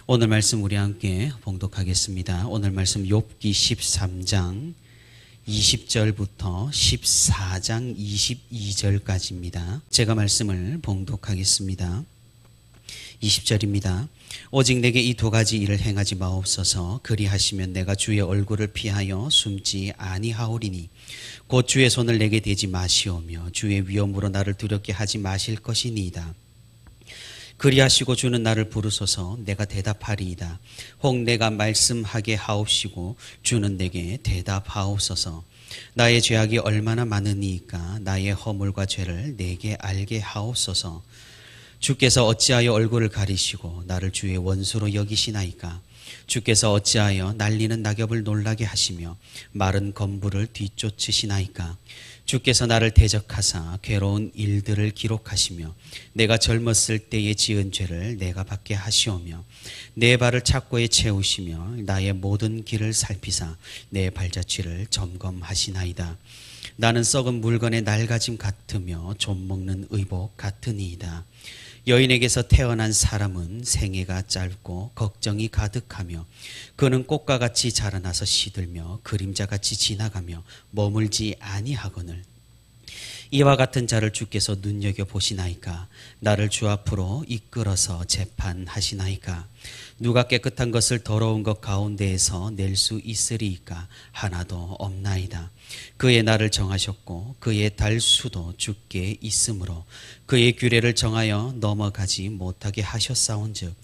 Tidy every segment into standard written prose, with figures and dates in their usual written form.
오늘 말씀 우리 함께 봉독하겠습니다. 오늘 말씀 욥기 13장 20절부터 14장 22절까지입니다. 제가 말씀을 봉독하겠습니다. 20절입니다. 오직 내게 이 두 가지 일을 행하지 마옵소서. 그리하시면 내가 주의 얼굴을 피하여 숨지 아니하오리니 곧 주의 손을 내게 대지 마시오며 주의 위엄으로 나를 두렵게 하지 마실 것이니이다. 그리하시고 주는 나를 부르소서. 내가 대답하리이다. 혹 내가 말씀하게 하옵시고 주는 내게 대답하옵소서. 나의 죄악이 얼마나 많으니까 나의 허물과 죄를 내게 알게 하옵소서. 주께서 어찌하여 얼굴을 가리시고 나를 주의 원수로 여기시나이까. 주께서 어찌하여 날리는 낙엽을 놀라게 하시며 마른 건물을 뒤쫓으시나이까. 주께서 나를 대적하사 괴로운 일들을 기록하시며 내가 젊었을 때에 지은 죄를 내가 받게 하시오며 내 발을 착고에 채우시며 나의 모든 길을 살피사 내 발자취를 점검하시나이다. 나는 썩은 물건의 낡아짐 같으며 좀 먹는 의복 같으니이다. 여인에게서 태어난 사람은 생애가 짧고 걱정이 가득하며 그는 꽃과 같이 자라나서 시들며 그림자같이 지나가며 머물지 아니하거늘. 이와 같은 자를 주께서 눈여겨보시나이까. 나를 주 앞으로 이끌어서 재판하시나이까. 누가 깨끗한 것을 더러운 것 가운데에서 낼 수 있으리이까. 하나도 없나이다. 그의 날을 정하셨고 그의 달수도 주께 있으므로 그의 규례를 정하여 넘어가지 못하게 하셨사온즉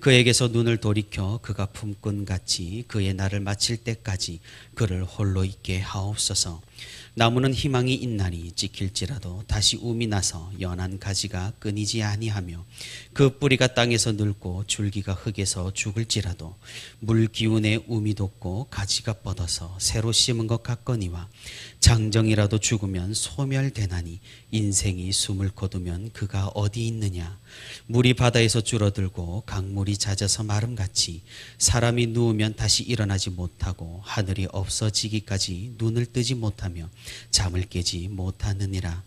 그에게서 눈을 돌이켜 그가 품꾼 같이 그의 날을 마칠 때까지 그를 홀로 있게 하옵소서. 나무는 희망이 있나니 찍힐지라도 다시 움이 나서 연한 가지가 끊이지 아니하며 그 뿌리가 땅에서 늙고 줄기가 흙에서 죽을지라도 물 기운에 움이 돋고 가지가 뻗어서 새로 심은 것 같거니와 장정이라도 죽으면 소멸되나니 인생이 숨을 거두면 그가 어디 있느냐. 물이 바다에서 줄어들고 강물이 잦아서 마름같이 사람이 누우면 다시 일어나지 못하고 하늘이 없어지기까지 눈을 뜨지 못하며 잠을 깨지 못하느니라.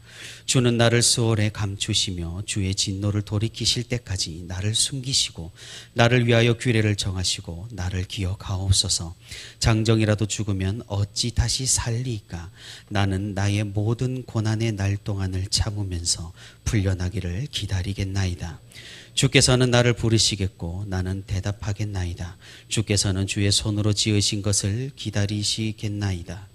주는 나를 수월에 감추시며 주의 진노를 돌이키실 때까지 나를 숨기시고 나를 위하여 규례를 정하시고 나를 기억하옵소서. 장정이라도 죽으면 어찌 다시 살리이까. 나는 나의 모든 고난의 날 동안을 참으면서 풀려나기를 기다리겠나이다. 주께서는 나를 부르시겠고 나는 대답하겠나이다. 주께서는 주의 손으로 지으신 것을 기다리시겠나이다.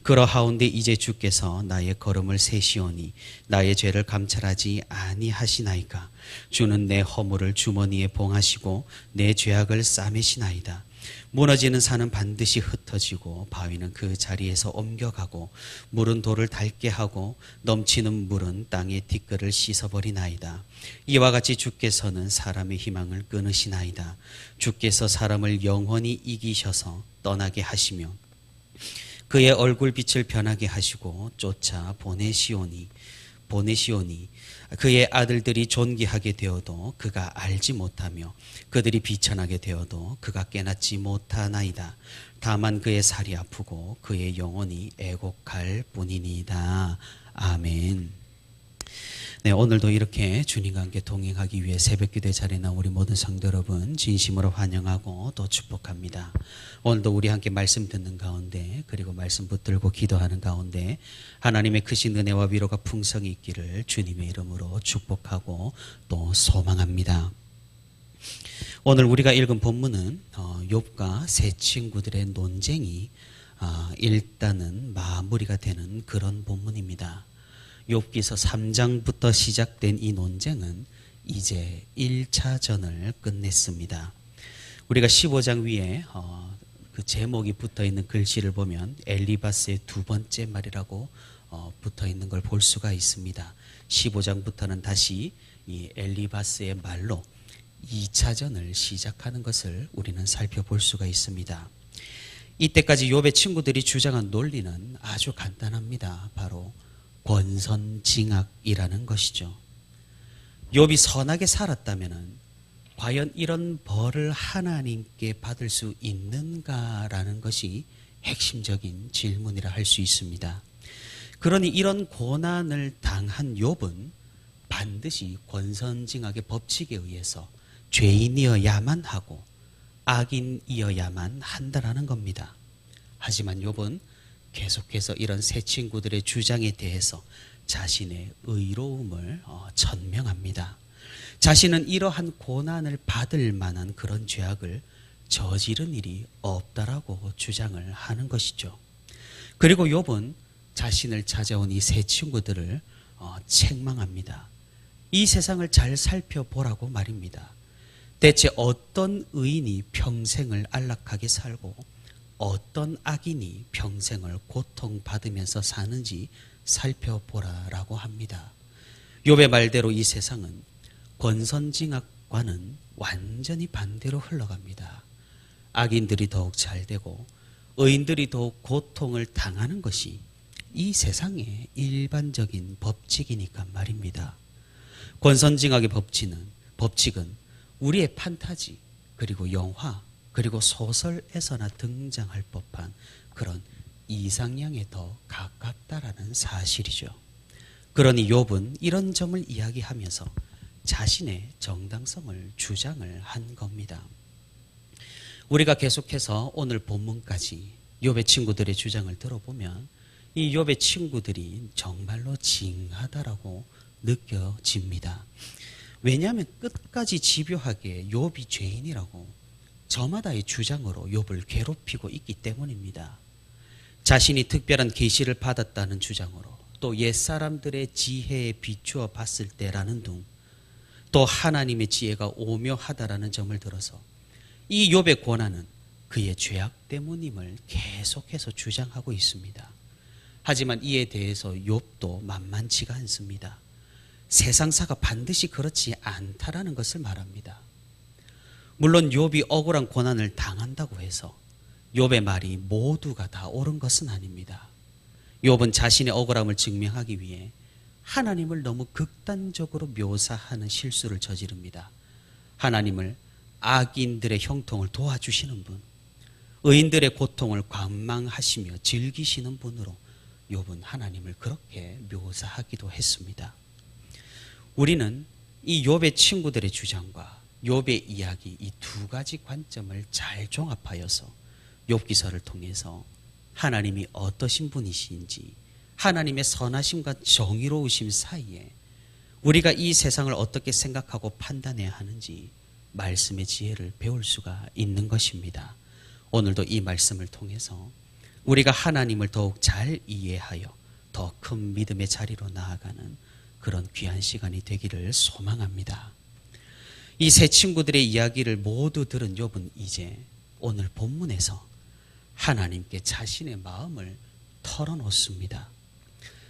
그러하온데 이제 주께서 나의 걸음을 세시오니 나의 죄를 감찰하지 아니하시나이까. 주는 내 허물을 주머니에 봉하시고 내 죄악을 싸매시나이다. 무너지는 산은 반드시 흩어지고 바위는 그 자리에서 옮겨가고 물은 돌을 닳게 하고 넘치는 물은 땅의 티끌을 씻어버리나이다. 이와 같이 주께서는 사람의 희망을 끊으시나이다. 주께서 사람을 영원히 이기셔서 떠나게 하시며 그의 얼굴 빛을 변하게 하시고 쫓아 보내시오니 그의 아들들이 존귀하게 되어도 그가 알지 못하며 그들이 비천하게 되어도 그가 깨닫지 못하나이다. 다만 그의 살이 아프고 그의 영혼이 애곡할 뿐이니이다. 아멘. 네, 오늘도 이렇게 주님과 함께 동행하기 위해 새벽기도의 자리에 나온 우리 모든 성도 여러분 진심으로 환영하고 또 축복합니다. 오늘도 우리 함께 말씀 듣는 가운데 그리고 말씀 붙들고 기도하는 가운데 하나님의 크신 은혜와 위로가 풍성히 있기를 주님의 이름으로 축복하고 또 소망합니다. 오늘 우리가 읽은 본문은 욥과 세 친구들의 논쟁이 일단은 마무리가 되는 그런 본문입니다. 욥기서 3장부터 시작된 이 논쟁은 이제 1차전을 끝냈습니다. 우리가 15장 위에 그 제목이 붙어있는 글씨를 보면 엘리바스의 두 번째 말이라고 붙어있는 걸 볼 수가 있습니다. 15장부터는 다시 이 엘리바스의 말로 2차전을 시작하는 것을 우리는 살펴볼 수가 있습니다. 이때까지 욥의 친구들이 주장한 논리는 아주 간단합니다. 바로 권선징악이라는 것이죠. 욥이 선하게 살았다면 과연 이런 벌을 하나님께 받을 수 있는가라는 것이 핵심적인 질문이라 할 수 있습니다. 그러니 이런 고난을 당한 욥은 반드시 권선징악의 법칙에 의해서 죄인이어야만 하고 악인이어야만 한다라는 겁니다. 하지만 욥은 계속해서 이런 새 친구들의 주장에 대해서 자신의 의로움을 천명합니다. 자신은 이러한 고난을 받을 만한 그런 죄악을 저지른 일이 없다라고 주장을 하는 것이죠. 그리고 욥은 자신을 찾아온 이 새 친구들을 책망합니다. 이 세상을 잘 살펴보라고 말입니다. 대체 어떤 의인이 평생을 안락하게 살고 어떤 악인이 평생을 고통받으면서 사는지 살펴보라라고 합니다. 욥의 말대로 이 세상은 권선징악과는 완전히 반대로 흘러갑니다. 악인들이 더욱 잘되고 의인들이 더욱 고통을 당하는 것이 이 세상의 일반적인 법칙이니까 말입니다. 권선징악의 법칙은 우리의 판타지 그리고 영화 그리고 소설에서나 등장할 법한 그런 이상향에 더 가깝다라는 사실이죠. 그러니 욥은 이런 점을 이야기하면서 자신의 정당성을 주장을 한 겁니다. 우리가 계속해서 오늘 본문까지 욥의 친구들의 주장을 들어보면 이 욥의 친구들이 정말로 징하다라고 느껴집니다. 왜냐하면 끝까지 집요하게 욥이 죄인이라고 저마다의 주장으로 욥을 괴롭히고 있기 때문입니다. 자신이 특별한 계시를 받았다는 주장으로 또 옛사람들의 지혜에 비추어 봤을 때라는 둥 또 하나님의 지혜가 오묘하다라는 점을 들어서 이 욥의 고난은 그의 죄악 때문임을 계속해서 주장하고 있습니다. 하지만 이에 대해서 욥도 만만치가 않습니다. 세상사가 반드시 그렇지 않다라는 것을 말합니다. 물론 욥이 억울한 고난을 당한다고 해서 욥의 말이 모두가 다 옳은 것은 아닙니다. 욥은 자신의 억울함을 증명하기 위해 하나님을 너무 극단적으로 묘사하는 실수를 저지릅니다. 하나님을 악인들의 형통을 도와주시는 분, 의인들의 고통을 관망하시며 즐기시는 분으로 욥은 하나님을 그렇게 묘사하기도 했습니다. 우리는 이 욥의 친구들의 주장과 욥의 이야기 이 두 가지 관점을 잘 종합하여서 욥기서를 통해서 하나님이 어떠신 분이신지 하나님의 선하심과 정의로우심 사이에 우리가 이 세상을 어떻게 생각하고 판단해야 하는지 말씀의 지혜를 배울 수가 있는 것입니다. 오늘도 이 말씀을 통해서 우리가 하나님을 더욱 잘 이해하여 더 큰 믿음의 자리로 나아가는 그런 귀한 시간이 되기를 소망합니다. 이 세 친구들의 이야기를 모두 들은 욥은 이제 오늘 본문에서 하나님께 자신의 마음을 털어놓습니다.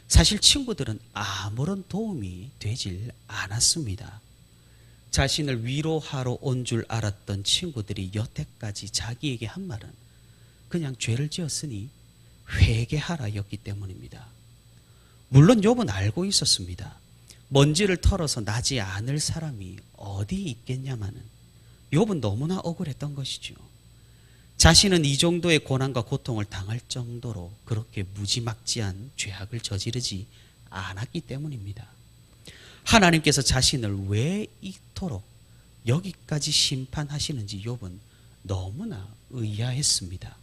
사실 친구들은 아무런 도움이 되질 않았습니다. 자신을 위로하러 온 줄 알았던 친구들이 여태까지 자기에게 한 말은 그냥 죄를 지었으니 회개하라였기 때문입니다. 물론 욥은 알고 있었습니다. 먼지를 털어서 나지 않을 사람이 어디 있겠냐마는 욥은 너무나 억울했던 것이죠. 자신은 이 정도의 고난과 고통을 당할 정도로 그렇게 무지막지한 죄악을 저지르지 않았기 때문입니다. 하나님께서 자신을 왜 이토록 여기까지 심판하시는지 욥은 너무나 의아했습니다.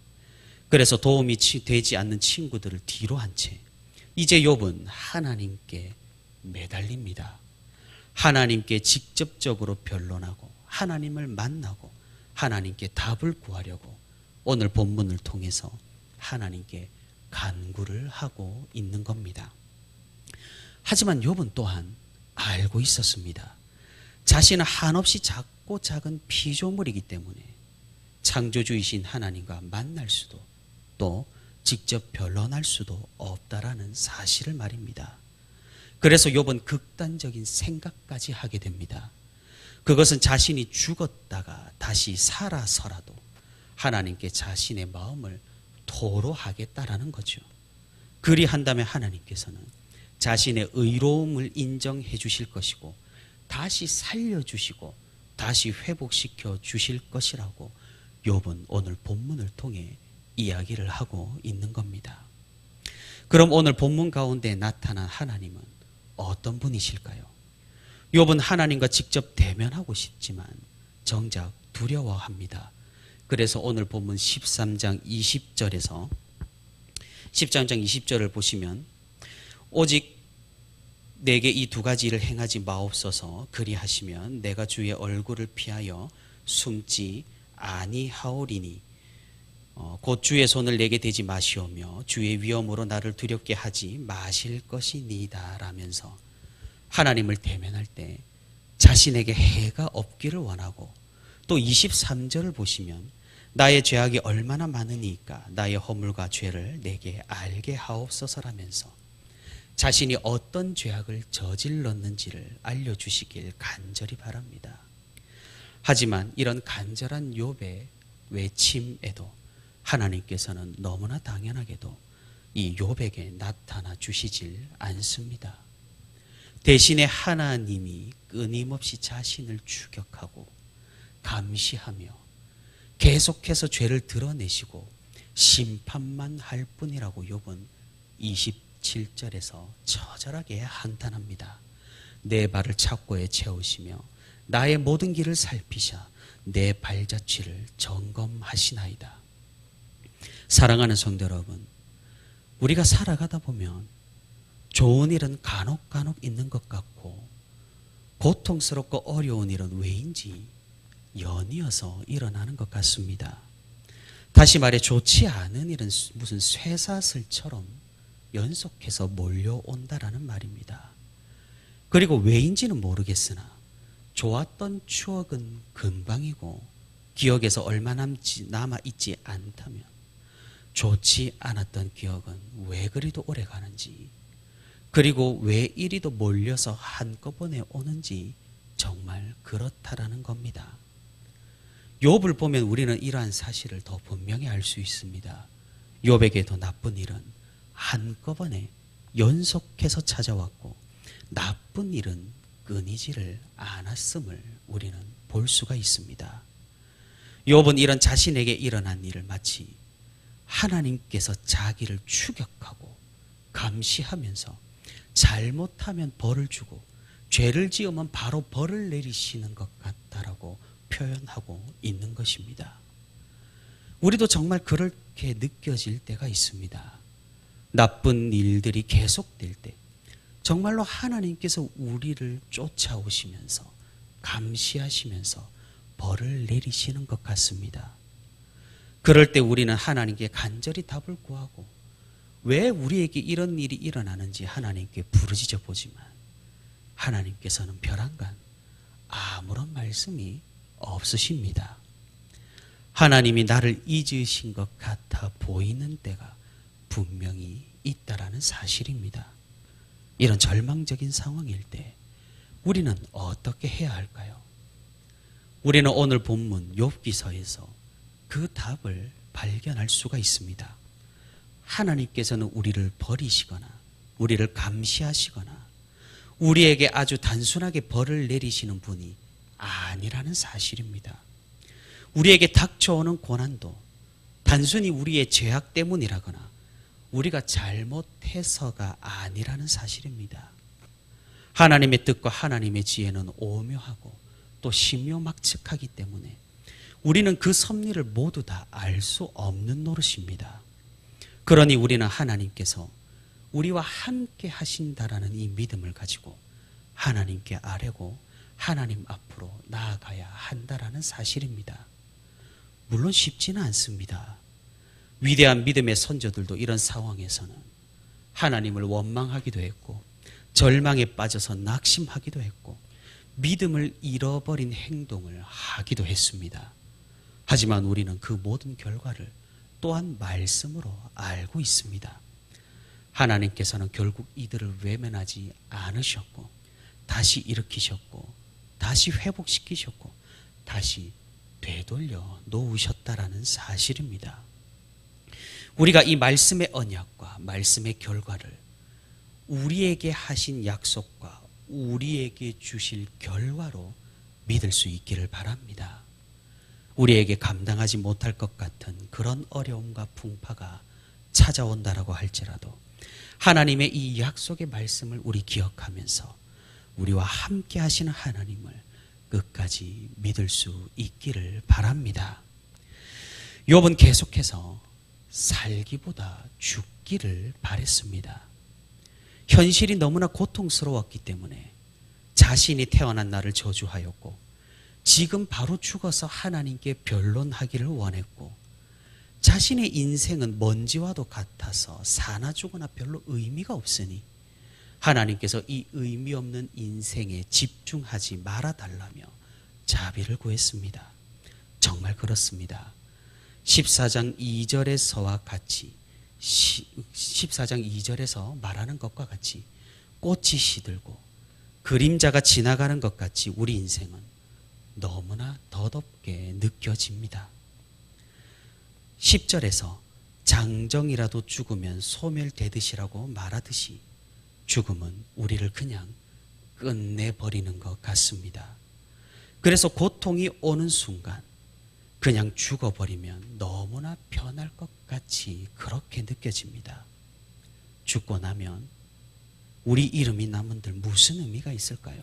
그래서 도움이 되지 않는 친구들을 뒤로 한 채 이제 욥은 하나님께 매달립니다. 하나님께 직접적으로 변론하고 하나님을 만나고 하나님께 답을 구하려고 오늘 본문을 통해서 하나님께 간구를 하고 있는 겁니다. 하지만 욥은 또한 알고 있었습니다. 자신은 한없이 작고 작은 피조물이기 때문에 창조주이신 하나님과 만날 수도 또 직접 변론할 수도 없다라는 사실을 말입니다. 그래서 욥은 극단적인 생각까지 하게 됩니다. 그것은 자신이 죽었다가 다시 살아서라도 하나님께 자신의 마음을 토로하겠다라는 거죠. 그리한다면 하나님께서는 자신의 의로움을 인정해 주실 것이고 다시 살려주시고 다시 회복시켜 주실 것이라고 욥은 오늘 본문을 통해 이야기를 하고 있는 겁니다. 그럼 오늘 본문 가운데 나타난 하나님은 어떤 분이실까요? 욥은 하나님과 직접 대면하고 싶지만 정작 두려워합니다. 그래서 오늘 본문 13장 20절에서 13장 20절을 보시면 오직 내게 이 두 가지를 행하지 마옵소서. 그리하시면 내가 주의 얼굴을 피하여 숨지 아니하오리니 곧 주의 손을 내게 대지 마시오며 주의 위엄으로 나를 두렵게 하지 마실 것이니이다 라면서 하나님을 대면할 때 자신에게 해가 없기를 원하고, 또 23절을 보시면 나의 죄악이 얼마나 많으니까 나의 허물과 죄를 내게 알게 하옵소서라면서 자신이 어떤 죄악을 저질렀는지를 알려주시길 간절히 바랍니다. 하지만 이런 간절한 욥의 외침에도 하나님께서는 너무나 당연하게도 이 욥에게 나타나 주시질 않습니다. 대신에 하나님이 끊임없이 자신을 추격하고 감시하며 계속해서 죄를 드러내시고 심판만 할 뿐이라고 욥은 27절에서 처절하게 한탄합니다. 내 발을 착고에 채우시며 나의 모든 길을 살피사 내 발자취를 점검하시나이다. 사랑하는 성도 여러분, 우리가 살아가다 보면 좋은 일은 간혹 있는 것 같고 고통스럽고 어려운 일은 왜인지 연이어서 일어나는 것 같습니다. 다시 말해 좋지 않은 일은 무슨 쇠사슬처럼 연속해서 몰려온다라는 말입니다. 그리고 왜인지는 모르겠으나 좋았던 추억은 금방이고 기억에서 얼마 남아있지 않다면 좋지 않았던 기억은 왜 그리도 오래 가는지, 그리고 왜 이리도 몰려서 한꺼번에 오는지 정말 그렇다라는 겁니다. 욥을 보면 우리는 이러한 사실을 더 분명히 알 수 있습니다. 욥에게도 나쁜 일은 한꺼번에 연속해서 찾아왔고 나쁜 일은 끊이지를 않았음을 우리는 볼 수가 있습니다. 욥은 이런 자신에게 일어난 일을 마치 하나님께서 자기를 추격하고 감시하면서 잘못하면 벌을 주고 죄를 지으면 바로 벌을 내리시는 것 같다라고 표현하고 있는 것입니다. 우리도 정말 그렇게 느껴질 때가 있습니다. 나쁜 일들이 계속될 때 정말로 하나님께서 우리를 쫓아오시면서 감시하시면서 벌을 내리시는 것 같습니다. 그럴 때 우리는 하나님께 간절히 답을 구하고 왜 우리에게 이런 일이 일어나는지 하나님께 부르짖어 보지만 하나님께서는 벼랑간 아무런 말씀이 없으십니다. 하나님이 나를 잊으신 것 같아 보이는 때가 분명히 있다라는 사실입니다. 이런 절망적인 상황일 때 우리는 어떻게 해야 할까요? 우리는 오늘 본문 욥기서에서 그 답을 발견할 수가 있습니다. 하나님께서는 우리를 버리시거나 우리를 감시하시거나 우리에게 아주 단순하게 벌을 내리시는 분이 아니라는 사실입니다. 우리에게 닥쳐오는 고난도 단순히 우리의 죄악 때문이라거나 우리가 잘못해서가 아니라는 사실입니다. 하나님의 뜻과 하나님의 지혜는 오묘하고 또 신묘막측하기 때문에 우리는 그 섭리를 모두 다 알 수 없는 노릇입니다. 그러니 우리는 하나님께서 우리와 함께 하신다라는 이 믿음을 가지고 하나님께 아뢰고 하나님 앞으로 나아가야 한다라는 사실입니다. 물론 쉽지는 않습니다. 위대한 믿음의 선조들도 이런 상황에서는 하나님을 원망하기도 했고 절망에 빠져서 낙심하기도 했고 믿음을 잃어버린 행동을 하기도 했습니다. 하지만 우리는 그 모든 결과를 또한 말씀으로 알고 있습니다. 하나님께서는 결국 이들을 외면하지 않으셨고 다시 일으키셨고 다시 회복시키셨고 다시 되돌려 놓으셨다라는 사실입니다. 우리가 이 말씀의 언약과 말씀의 결과를 우리에게 하신 약속과 우리에게 주실 결과로 믿을 수 있기를 바랍니다. 우리에게 감당하지 못할 것 같은 그런 어려움과 풍파가 찾아온다라고 할지라도 하나님의 이 약속의 말씀을 우리 기억하면서 우리와 함께 하시는 하나님을 끝까지 믿을 수 있기를 바랍니다. 욥은 계속해서 살기보다 죽기를 바랬습니다. 현실이 너무나 고통스러웠기 때문에 자신이 태어난 날을 저주하였고 지금 바로 죽어서 하나님께 변론하기를 원했고 자신의 인생은 먼지와도 같아서 사나 죽으나 별로 의미가 없으니 하나님께서 이 의미 없는 인생에 집중하지 말아달라며 자비를 구했습니다. 정말 그렇습니다. 14장 2절에서와 같이 14장 2절에서 말하는 것과 같이 꽃이 시들고 그림자가 지나가는 것 같이 우리 인생은 너무나 더덥게 느껴집니다. 10절에서 장정이라도 죽으면 소멸되듯이라고 말하듯이 죽음은 우리를 그냥 끝내버리는 것 같습니다. 그래서 고통이 오는 순간 그냥 죽어버리면 너무나 편할 것 같이 그렇게 느껴집니다. 죽고 나면 우리 이름이 남은들 무슨 의미가 있을까요?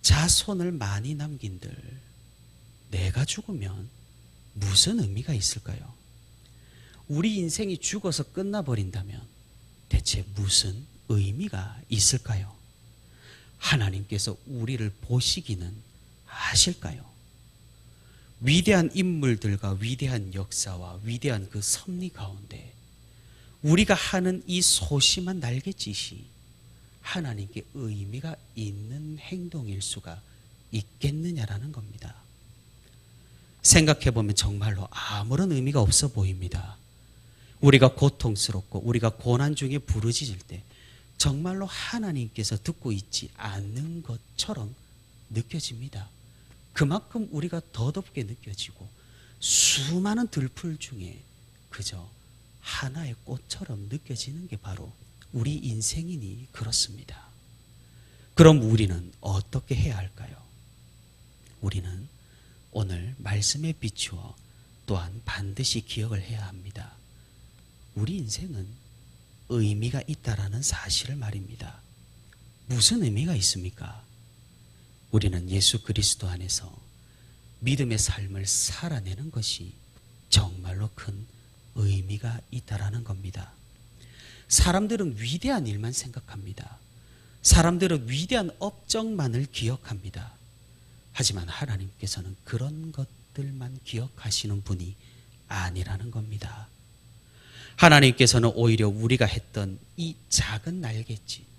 자손을 많이 남긴들 내가 죽으면 무슨 의미가 있을까요? 우리 인생이 죽어서 끝나버린다면 대체 무슨 의미가 있을까요? 하나님께서 우리를 보시기는 하실까요? 위대한 인물들과 위대한 역사와 위대한 그 섭리 가운데 우리가 하는 이 소심한 날갯짓이 하나님께 의미가 있는 행동일 수가 있겠느냐라는 겁니다. 생각해보면 정말로 아무런 의미가 없어 보입니다. 우리가 고통스럽고 우리가 고난 중에 부르짖을 때 정말로 하나님께서 듣고 있지 않는 것처럼 느껴집니다. 그만큼 우리가 더덥게 느껴지고 수많은 들풀 중에 그저 하나의 꽃처럼 느껴지는 게 바로 우리 인생이니 그렇습니다. 그럼 우리는 어떻게 해야 할까요? 우리는 오늘 말씀에 비추어 또한 반드시 기억을 해야 합니다. 우리 인생은 의미가 있다라는 사실을 말입니다. 무슨 의미가 있습니까? 우리는 예수 그리스도 안에서 믿음의 삶을 살아내는 것이 정말로 큰 의미가 있다라는 겁니다. 사람들은 위대한 일만 생각합니다. 사람들은 위대한 업적만을 기억합니다. 하지만 하나님께서는 그런 것들만 기억하시는 분이 아니라는 겁니다. 하나님께서는 오히려 우리가 했던 이 작은 날갯짓,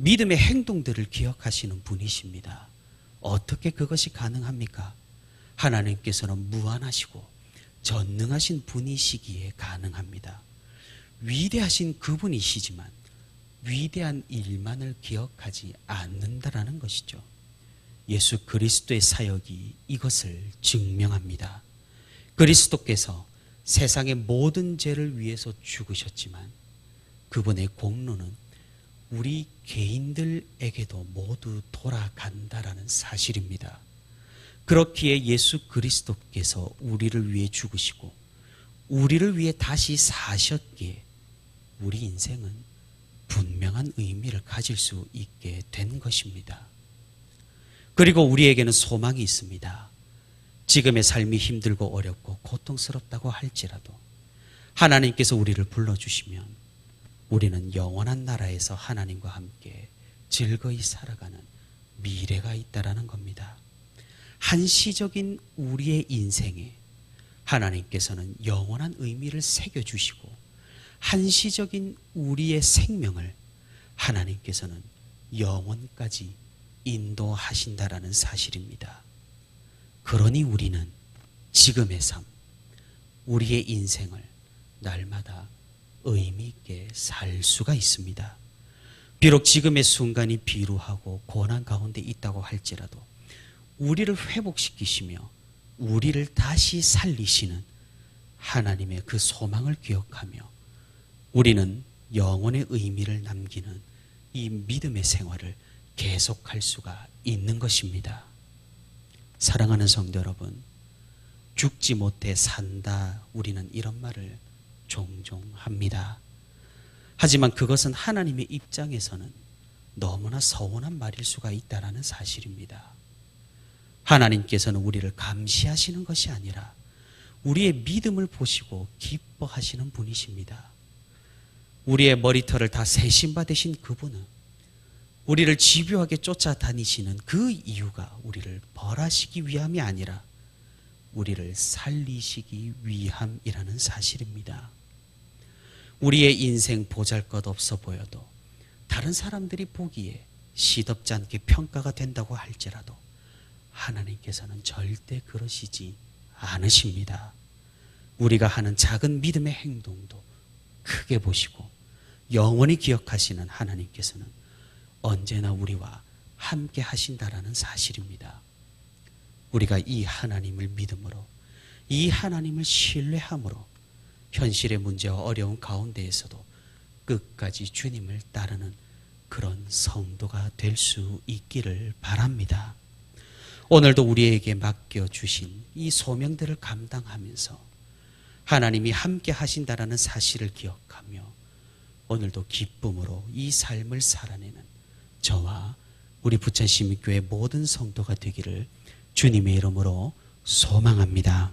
믿음의 행동들을 기억하시는 분이십니다. 어떻게 그것이 가능합니까? 하나님께서는 무한하시고 전능하신 분이시기에 가능합니다. 위대하신 그분이시지만 위대한 일만을 기억하지 않는다라는 것이죠. 예수 그리스도의 사역이 이것을 증명합니다. 그리스도께서 세상의 모든 죄를 위해서 죽으셨지만 그분의 공로는 우리 개인들에게도 모두 돌아간다라는 사실입니다. 그렇기에 예수 그리스도께서 우리를 위해 죽으시고 우리를 위해 다시 사셨기에 우리 인생은 분명한 의미를 가질 수 있게 된 것입니다. 그리고 우리에게는 소망이 있습니다. 지금의 삶이 힘들고 어렵고 고통스럽다고 할지라도 하나님께서 우리를 불러주시면 우리는 영원한 나라에서 하나님과 함께 즐거이 살아가는 미래가 있다라는 겁니다. 한시적인 우리의 인생에 하나님께서는 영원한 의미를 새겨주시고 한시적인 우리의 생명을 하나님께서는 영원까지 인도하신다라는 사실입니다. 그러니 우리는 지금의 삶, 우리의 인생을 날마다 의미 있게 살 수가 있습니다. 비록 지금의 순간이 비루하고 고난 가운데 있다고 할지라도 우리를 회복시키시며 우리를 다시 살리시는 하나님의 그 소망을 기억하며 우리는 영혼의 의미를 남기는 이 믿음의 생활을 계속할 수가 있는 것입니다. 사랑하는 성도 여러분, 죽지 못해 산다, 우리는 이런 말을 종종 합니다. 하지만 그것은 하나님의 입장에서는 너무나 서운한 말일 수가 있다는 사실입니다. 하나님께서는 우리를 감시하시는 것이 아니라 우리의 믿음을 보시고 기뻐하시는 분이십니다. 우리의 머리털을 다 세신 바 되신 그분은 우리를 집요하게 쫓아다니시는 그 이유가 우리를 벌하시기 위함이 아니라 우리를 살리시기 위함이라는 사실입니다. 우리의 인생 보잘것없어 보여도 다른 사람들이 보기에 시덥지 않게 평가가 된다고 할지라도 하나님께서는 절대 그러시지 않으십니다. 우리가 하는 작은 믿음의 행동도 크게 보시고 영원히 기억하시는 하나님께서는 언제나 우리와 함께 하신다라는 사실입니다. 우리가 이 하나님을 믿음으로, 이 하나님을 신뢰함으로 현실의 문제와 어려운 가운데에서도 끝까지 주님을 따르는 그런 성도가 될 수 있기를 바랍니다. 오늘도 우리에게 맡겨주신 이 소명들을 감당하면서 하나님이 함께 하신다라는 사실을 기억하며 오늘도 기쁨으로 이 삶을 살아내는 저와 우리 부천시민교회 모든 성도가 되기를 주님의 이름으로 소망합니다.